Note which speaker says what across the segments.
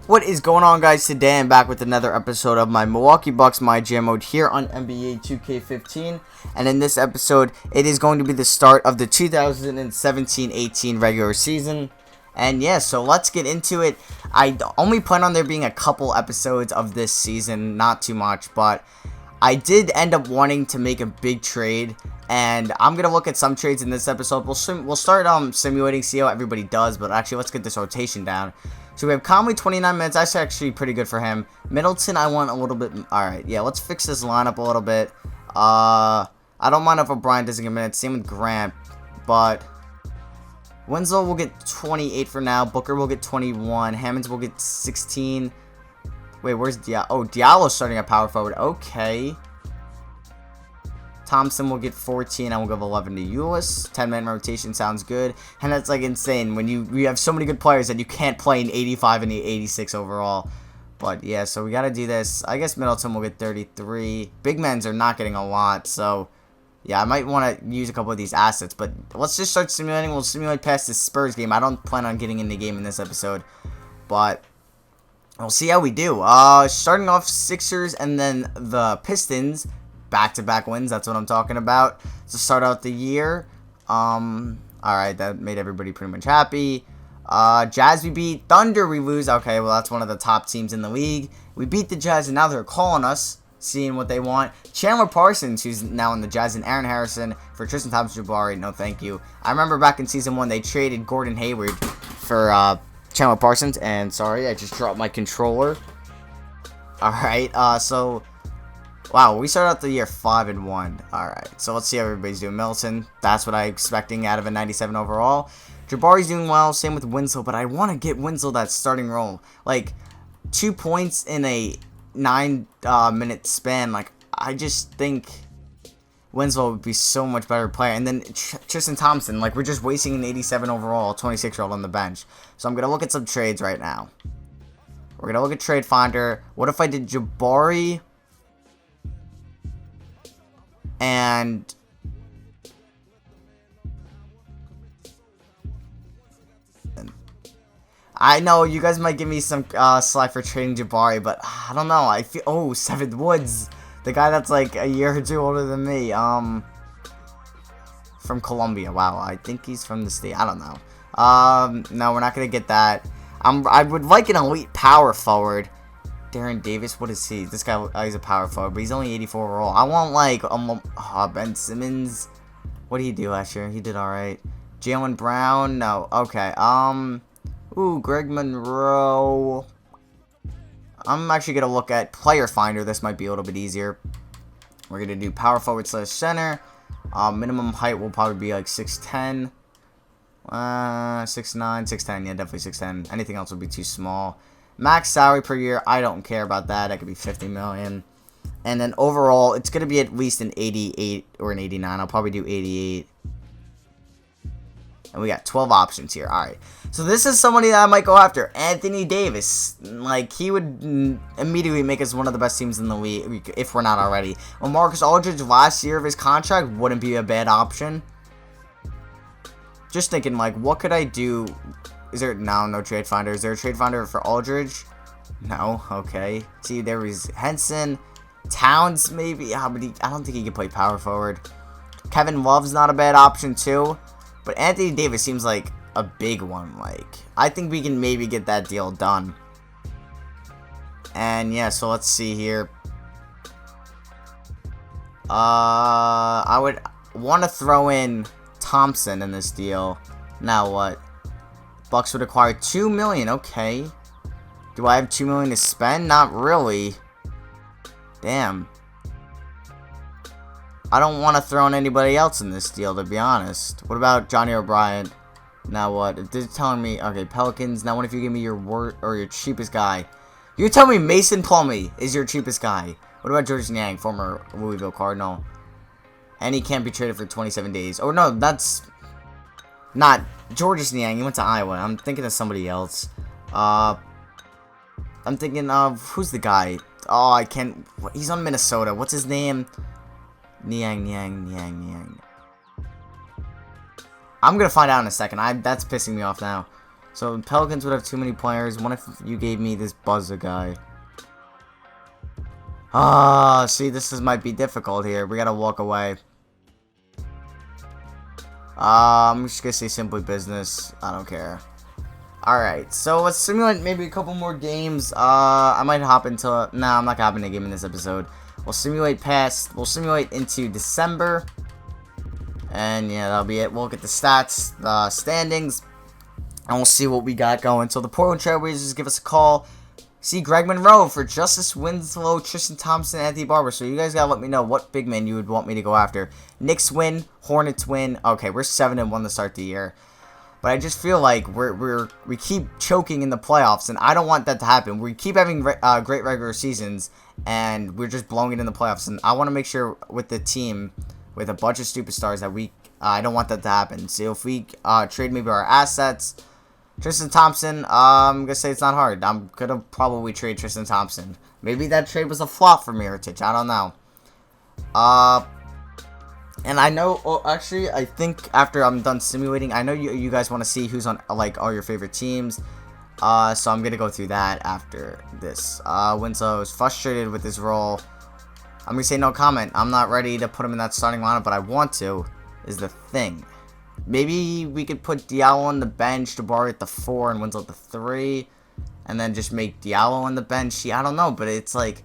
Speaker 1: What is going on, guys? Today I'm back with another episode of my Milwaukee Bucks My Jam mode here on NBA 2K15, and in this episode it is going to be the start of the 2017-18 regular season. And yeah, so let's get into it. I only plan on there being a couple episodes of this season, not too much, but I did end up wanting to make a big trade, and I'm gonna look at some trades in this episode. We'll start simulating, see how everybody does, but actually let's get this rotation down. So we have Conley, 29 minutes. That's actually pretty good for him. Middleton, I want a little bit. All right, yeah, let's fix this lineup a little bit. I don't mind if O'Brien doesn't get minutes. Same with Grant, but Winslow will get 28 for now. Booker will get 21. Hammonds will get 16. Wait, where's Diallo? Oh, Diallo's starting at power forward. Okay. Thompson will get 14. I will give 11 to Ulis. 10-man rotation sounds good. And that's like insane when you have so many good players that you can't play in 85 and 86 overall. But yeah, so we got to do this. I guess Middleton will get 33. Big men's are not getting a lot. So yeah, I might want to use a couple of these assets. But let's just start simulating. We'll simulate past this Spurs game. I don't plan on getting in the game in this episode. But we'll see how we do. Starting off Sixers and then the Pistons. Back-to-back wins, that's what I'm talking about to start out the year. Alright, that made everybody pretty much happy. Jazz we beat, Thunder we lose. Okay, well that's one of the top teams in the league. We beat the Jazz and now they're calling us, seeing what they want. Chandler Parsons, who's now in the Jazz, and Aaron Harrison for Tristan Thompson-Jabari. No thank you. I remember back in season 1 they traded Gordon Hayward for Chandler Parsons, and sorry, I just dropped my controller. Alright, so wow, we started out the year 5-1. Alright, so let's see how everybody's doing. Middleton, that's what I'm expecting out of a 97 overall. Jabari's doing well, same with Winslow, but I want to get Winslow that starting role. Like, 2 points in a 9-minute span. Like, I just think Winslow would be so much better player. And then Tristan Thompson, like, we're just wasting an 87 overall, 26-year-old on the bench. So I'm going to look at some trades right now. We're going to look at Trade Finder. What if I did Jabari and I know you guys might give me some slack for trading Jabari, but I don't know. I feel 7th Woods, the guy that's like a year or two older than me, from Colombia. Wow, I think he's from the state. I don't know. No, we're not gonna get that. I would like an elite power forward. Darren Davis, what is he? This guy, he's a power forward, but he's only 84 overall. I want like Ben Simmons. What did he do last year? He did all right. Jaylen Brown, no. Okay. Ooh, Greg Monroe. I'm actually gonna look at Player Finder. This might be a little bit easier. We're gonna do power forward / center. Minimum height will probably be like 6'10". 6'9", 6'10". Yeah, definitely 6'10". Anything else would be too small. Max salary per year, I don't care about that. That could be $50 million. And then overall, it's going to be at least an 88 or an 89. I'll probably do 88. And we got 12 options here. Alright. So this is somebody that I might go after. Anthony Davis. Like, he would immediately make us one of the best teams in the league, if we're not already. Well, Marcus Aldridge, last year of his contract, wouldn't be a bad option. Just thinking, like, what could I do? Is there no trade finder? Is there a trade finder for Aldridge? No. Okay. See, there was Henson, Towns maybe. But I don't think he can play power forward. Kevin Love's not a bad option too, but Anthony Davis seems like a big one. Like, I think we can maybe get that deal done. And yeah, so let's see here. I would want to throw in Thompson in this deal. Now what? Bucks would acquire $2 million. Okay. Do I have $2 million to spend? Not really. Damn. I don't want to throw in anybody else in this deal, to be honest. What about Johnny O'Brien? Now what? They're telling me, okay, Pelicans. Now what if you give me your your cheapest guy? You're telling me Mason Plumlee is your cheapest guy. What about George Niang, former Louisville Cardinal? And he can't be traded for 27 days. Oh no, that's not Georges Niang. He went to Iowa. I'm thinking of somebody else. I'm thinking of, who's the guy? Oh, I can't. He's on Minnesota. What's his name? Niang. I'm gonna find out in a second. That's pissing me off now. So Pelicans would have too many players. What if you gave me this Buzzer guy? Ah, see, might be difficult here. We gotta walk away. I'm just gonna say simply business. I don't care. Alright, so let's simulate maybe a couple more games. I might hop into... Nah, I'm not gonna hop into a game in this episode. We'll simulate into December. And yeah, that'll be it. We'll get the stats, the standings, and we'll see what we got going. So the Portland Trailblazers give us a call. See Greg Monroe for Justice Winslow, Tristan Thompson, Anthony Barber. So you guys gotta let me know what big man you would want me to go after. Knicks win, Hornets win. Okay, we're 7-1 to start the year. But I just feel like we keep choking in the playoffs, and I don't want that to happen. We keep having great regular seasons, and we're just blowing it in the playoffs. And I want to make sure with the team, with a bunch of superstars, that I don't want that to happen. So if we trade maybe our assets, Tristan Thompson, I'm gonna say it's not hard. I'm gonna probably trade Tristan Thompson. Maybe that trade was a flop for Mirotic. I don't know. And I know, actually, I think after I'm done simulating, I know you guys want to see who's on, like, all your favorite teams. So I'm going to go through that after this. Winslow is frustrated with his role. I'm going to say no comment. I'm not ready to put him in that starting lineup, but I want to, is the thing. Maybe we could put Diallo on the bench, Jabari at the 4, and Winslow at the 3. And then just make Diallo on the bench. I don't know, but it's like,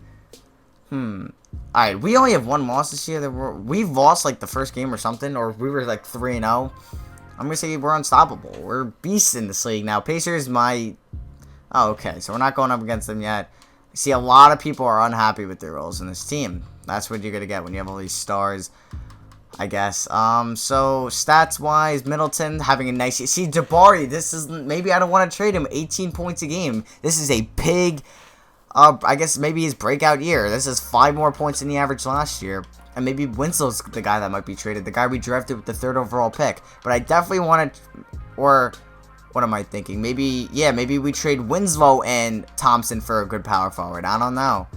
Speaker 1: Alright, we only have one loss this year. We've lost like the first game or something, or we were like 3-0. I'm gonna say we're unstoppable. We're beasts in this league now. Pacers might. Oh, okay, so we're not going up against them yet. I see a lot of people are unhappy with their roles in this team. That's what you're gonna get when you have all these stars, I guess. So stats wise, Middleton having a nice. See, Jabari. This is maybe I don't want to trade him. 18 points a game. This is a pig. I guess maybe his breakout year. This is 5 more points than the average last year. And maybe Winslow's the guy that might be traded. The guy we drafted with the 3rd overall pick. But I definitely want to... Or... What am I thinking? Maybe... Yeah, maybe we trade Winslow and Thompson for a good power forward. I don't know.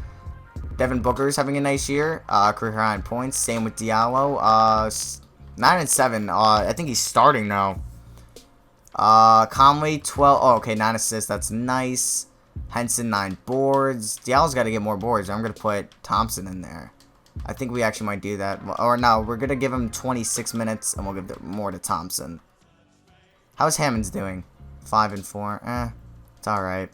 Speaker 1: Devin Booker's having a nice year. Career high in points. Same with Diallo. 9-7. I think he's starting now. Conley, 12... Oh, okay, 9 assists. That's nice. Henson, 9 boards. Diallo's got to get more boards. I'm going to put Thompson in there. I think we actually might do that. Or no, we're going to give him 26 minutes, and we'll give more to Thompson. How's Hammonds doing? 5-4. It's alright.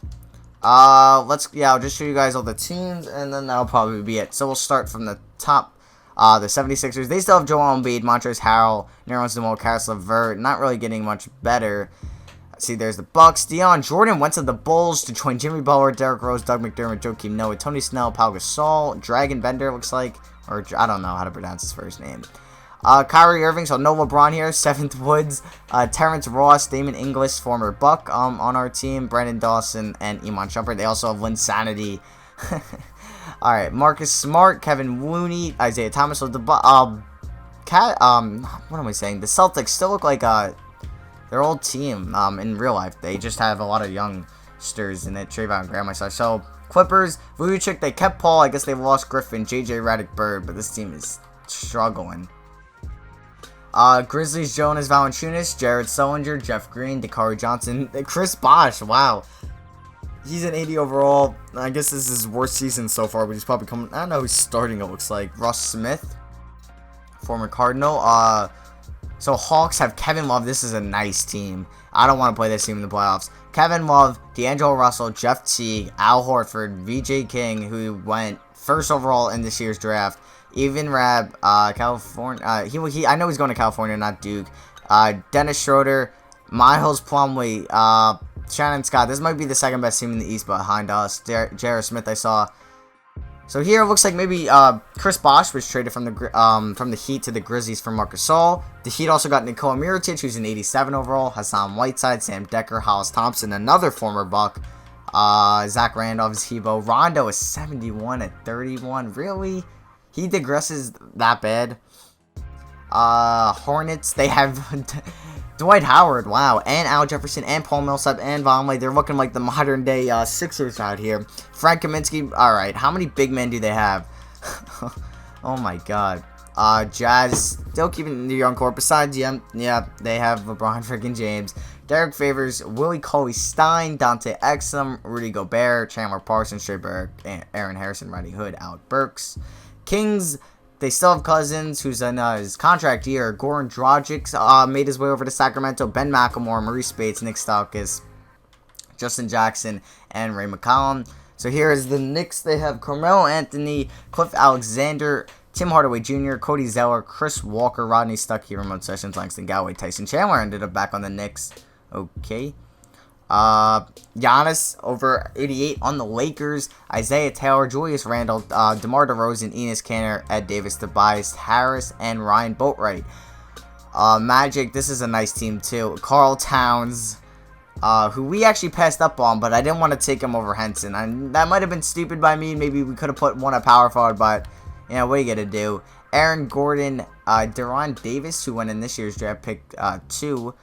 Speaker 1: I'll just show you guys all the teams, and then that'll probably be it. So we'll start from the top. The 76ers, they still have Joel Embiid, Montrezl Harrell, Nerlens Noel, Karis LeVert. Not really getting much better. See, there's the Bucks. Deion Jordan went to the Bulls to join Jimmy Butler, Derrick Rose, Doug McDermott, Joakim Noah, Tony Snell, Pau Gasol, Dragon Bender looks like, or I don't know how to pronounce his first name. Kyrie Irving, so no LeBron here. 7th Woods, Terrence Ross, Damon Inglis, former Buck, on our team. Brandon Dawson and Iman Shumpert. They also have Linsanity. All right, Marcus Smart, Kevin Looney, Isaiah Thomas. So the what am I saying? The Celtics still look like their old team in real life. They just have a lot of youngsters in it. Trayvon Graham, myself. So Clippers, Vucevic, they kept Paul. I guess they lost Griffin, JJ Redick, Bird, but this team is struggling. Grizzlies, Jonas Valanciunas, Jared Sullinger, Jeff Green, Dakari Johnson, Chris Bosh. Wow, he's an 80 overall. I guess this is his worst season so far, but he's probably coming. I don't know who's starting. It looks like Russ Smith, former Cardinal. So Hawks have Kevin Love. This is a nice team. I don't want to play this team in the playoffs. Kevin Love, D'Angelo Russell, Jeff Teague, Al Horford, VJ King, who went 1st overall in this year's draft. Even Rab, California. I know he's going to California, not Duke. Dennis Schroeder, Miles Plumlee, Shannon Scott. This might be the 2nd best team in the East behind us. J.R. Smith, I saw. So here it looks like maybe Chris Bosh was traded from the Heat to the Grizzlies for Marc Gasol. The Heat also got Nikola Mirotic, who's an 87 overall. Hassan Whiteside, Sam Decker, Hollis Thompson, another former Buck. Zach Randolph is Hebo. Rondo is 71 at 31. Really? He digresses that bad. Hornets, they have Dwight Howard, wow, and Al Jefferson, and Paul Millsap, and Vonleh. They're looking like the modern day Sixers out here. Frank Kaminsky, alright, how many big men do they have? Oh my god. Jazz, still keeping the young core. Besides, yeah, they have LeBron freaking James. Derek Favors, Willie Cauley-Stein, Dante Exum, Rudy Gobert, Chandler Parsons, Trey Burke, Aaron Harrison, Rodney Hood, Alec Burks. Kings, they still have Cousins, who's in his contract year. Goran Dragic made his way over to Sacramento. Ben McLemore, Maurice Bates, Nick Stauskas, Justin Jackson, and Ray McCollum. So here is the Knicks. They have Carmelo Anthony, Cliff Alexander, Tim Hardaway Jr., Cody Zeller, Chris Walker, Rodney Stuckey, Ramon Sessions, Langston Galloway, Tyson Chandler ended up back on the Knicks. Okay. Giannis over 88 on the Lakers. Isaiah Taylor, Julius Randle, DeMar DeRozan, Enes Kanter, Ed Davis, Tobias Harris, and Ryan Boatwright. Magic, this is a nice team too. Karl Towns, who we actually passed up on, but I didn't want to take him over Henson. And that might have been stupid by me. Maybe we could have put one at power forward, but you know, what are you gonna do? Aaron Gordon, Deron Davis, who went in this year's draft pick 2.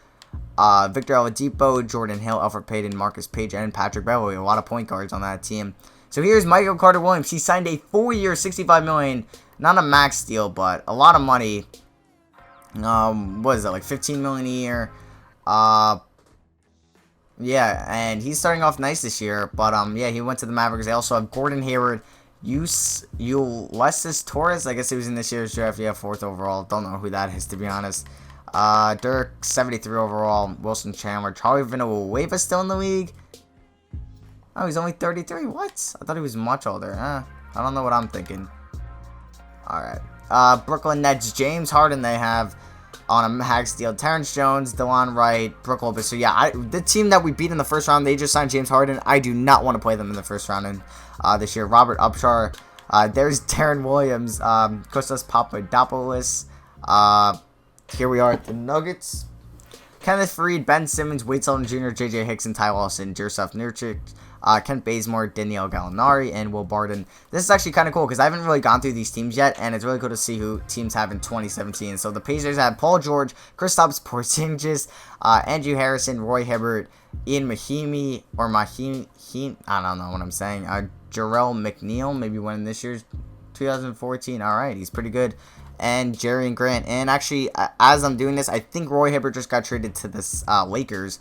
Speaker 1: Victor Oladipo, Jordan Hill, Alfred Payton, Marcus Page, and Patrick Beverley. A lot of point guards on that team. So here's Michael Carter-Williams. He signed a 4-year, $65 million, not a max deal, but a lot of money. What is that, like $15 million a year? Yeah, and he's starting off nice this year. But yeah, he went to the Mavericks. They also have Gordon Hayward, Ulysses Torres. I guess he was in this year's draft. Yeah, 4th overall. Don't know who that is, to be honest. Dirk, 73 overall. Wilson Chandler. Charlie Villanueva still in the league? Oh, he's only 33. What? I thought he was much older. I don't know what I'm thinking. Alright. Brooklyn Nets. James Harden they have on a max deal. Terrence Jones, DeLon Wright, Brook Lopez. So yeah, the team that we beat in the first round, they just signed James Harden. I do not want to play them in the first round in, this year. Robert Upshar. There's Darren Williams. Kostas Papadopoulos. Here we are at the Nuggets. Kenneth Faried, Ben Simmons, Wade Sullivan Jr., J.J. Hickson, Ty Lawson, Joseph Nurkic, Kent Bazemore, Danielle Gallinari, and Will Barton. This is actually kind of cool because I haven't really gone through these teams yet, and it's really cool to see who teams have in 2017. So the Pacers have Paul George, Kristaps Porzingis, Andrew Harrison, Roy Hibbert, Ian Mahimi, or Mahim, I don't know what I'm saying, Jarrell McNeil, maybe winning this year's 2014. All right, he's pretty good. And Jerry and Grant. And actually, as I'm doing this, I think Roy Hibbert just got traded to the Lakers,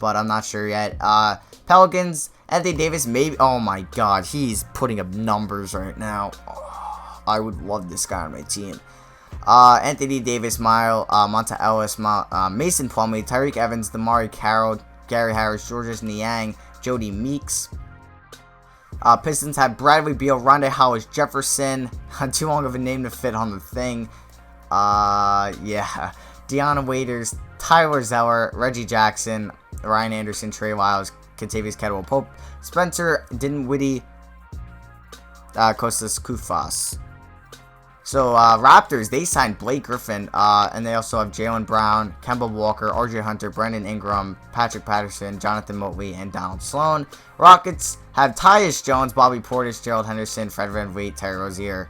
Speaker 1: but I'm not sure yet. Pelicans, Anthony Davis, maybe. Oh my God, he's putting up numbers right now. Oh, I would love this guy on my team. Anthony Davis, Monta Ellis, Mason Plumlee, Tyreek Evans, Damari Carroll, Gary Harris, Georges Niang, Jody Meeks. Pistons have Bradley Beal, Rondé Hollis Jefferson. Too long of a name to fit on the thing. Yeah. Deanna Waiters, Tyler Zeller, Reggie Jackson, Ryan Anderson, Trey Lyles, Kentavious Caldwell-Pope, Spencer Dinwiddie, Kostas Koufos. So, Raptors, they signed Blake Griffin, and they also have Jaylen Brown, Kemba Walker, RJ Hunter, Brandon Ingram, Patrick Patterson, Jonathan Motley, and Donald Sloan. Rockets have Tyus Jones, Bobby Portis, Gerald Henderson, Fred VanVleet, Terry Rozier,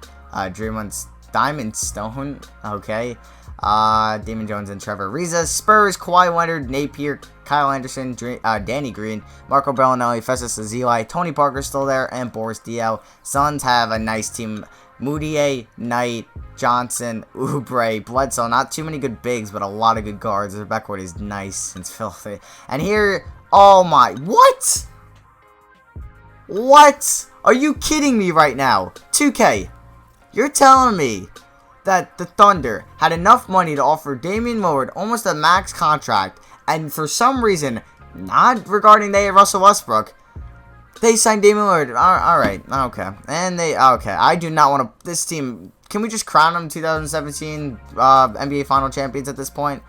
Speaker 1: Diamond Stone, okay, Damon Jones, and Trevor Ariza. Spurs, Kawhi Leonard, Napier, Kyle Anderson, Danny Green, Marco Bellinelli, Festus Ezeli, Tony Parker still there, and Boris Diaw. Suns have a nice team. Moutier, Knight, Johnson, Oubre, Bledsoe. Not too many good bigs, but a lot of good guards. Their backcourt is nice and filthy. And here, oh my, what? What? Are you kidding me right now? 2K, you're telling me that the Thunder had enough money to offer Damian Lillard almost a max contract, and for some reason, not regarding Russell Westbrook, they signed Damian Lillard. Alright, okay. And okay. I do not want to, this team, can we just crown them 2017 NBA Final Champions at this point?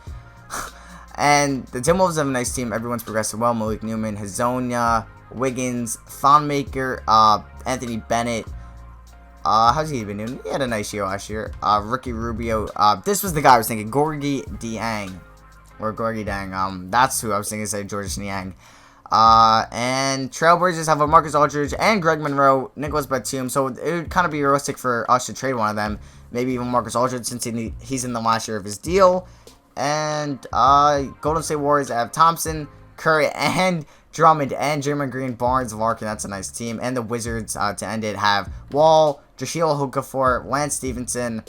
Speaker 1: And the Timberwolves have a nice team. Everyone's progressing well. Malik Newman, Hazonia, Wiggins, Thonmaker, Anthony Bennett. How's he been doing? He had a nice year last year. Ricky Rubio. This was the guy I was thinking. Gorgui Dieng. Or Gorgui Dieng. That's who I was thinking, say Georges Niang. And Trailblazers have a Marcus Aldridge and Greg Monroe, Nicholas Batum. So it would kind of be realistic for us to trade one of them. Maybe even Marcus Aldridge since he's in the last year of his deal. And Golden State Warriors have Thompson, Curry, and Drummond, and Draymond Green, Barnes, Larkin. That's a nice team. And the Wizards, to end it, have Wall, Jahlil Okafor, Lance Stevenson,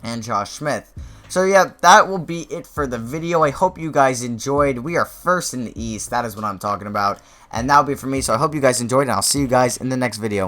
Speaker 1: and Josh Smith. So yeah, that will be it for the video. I hope you guys enjoyed. We are first in the East. That is what I'm talking about. And that'll be it for me. So I hope you guys enjoyed, and I'll see you guys in the next video.